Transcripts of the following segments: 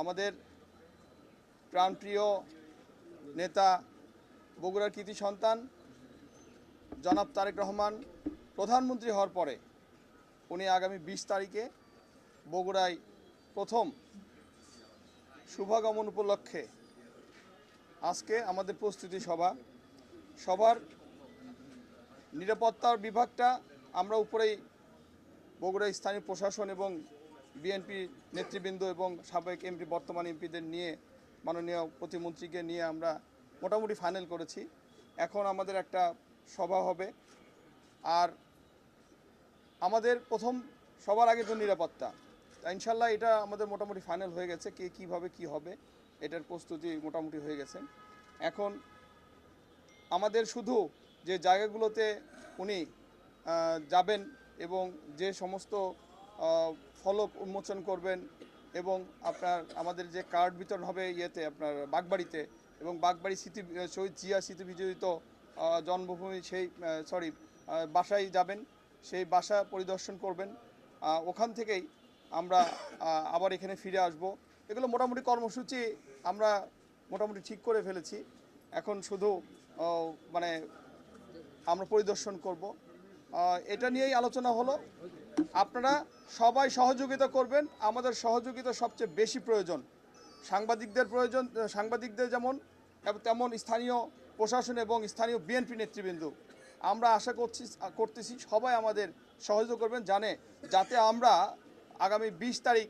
আমাদের প্রাণপ্রিয় নেতা বগুড়ার কৃতি সন্তান জনাব তারেক রহমান প্রধানমন্ত্রী হওয়ার পরে উনি আগামী 20 তারিখে বগুড়ায় প্রথম শুভাগমন উপলক্ষে আজকে আমাদের প্রস্তুতি সবার নিরাপত্তার বিভাগটা আমরা উপরেই বগুড়ার স্থানীয় প্রশাসন এবং বিএনপি নেতৃবৃন্দ এবং সাবেক এমপি বর্তমান এমপিদের নিয়ে মাননীয় প্রতিমন্ত্রীকে নিয়ে আমরা মোটামুটি ফাইনাল করেছি। এখন আমাদের একটা সভা হবে, আর আমাদের প্রথম সবার আগে তো নিরাপত্তা। ইনশাল্লাহ এটা আমাদের মোটামুটি ফাইনাল হয়ে গেছে, কীভাবে কি হবে এটার প্রস্তুতি মোটামুটি হয়ে গেছে। এখন আমাদের শুধু যে জায়গাগুলোতে উনি যাবেন এবং যে সমস্ত ফলক উন্মোচন করবেন এবং আমাদের যে কার্ড বিতরণ হবে আপনার বাগবাড়িতে, এবং বাগবাড়ি শহীদ জিয়া স্মৃতি বিজড়িত জন্মভূমি বাসায় যাবেন, সেই বাসা পরিদর্শন করবেন। ওখান থেকেই আমরা আবার এখানে ফিরে আসব। এগুলো মোটামুটি কর্মসূচি আমরা মোটামুটি ঠিক করে ফেলেছি। এখন শুধু আমরা পরিদর্শন করব, এটা নিয়েই আলোচনা হলো। আপনারা সবাই সহযোগিতা করবেন। আমাদের সহযোগিতা সবচেয়ে বেশি প্রয়োজন, সাংবাদিকদের যেমন তেমন স্থানীয় প্রশাসন এবং স্থানীয় বিএনপি নেতৃবৃন্দ। আমরা আশা করতেছি সবাই আমাদের সহযোগিতা করবেন, যাতে আমরা আগামী 20 তারিখ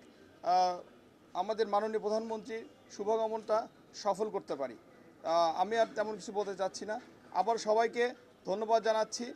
আমাদের মাননীয় প্রধানমন্ত্রীর শুভগমনটা সফল করতে পারি। আমি আর তেমন কিছু বলতে চাচ্ছি না। আবার সবাইকে ধন্যবাদ জানাচ্ছি।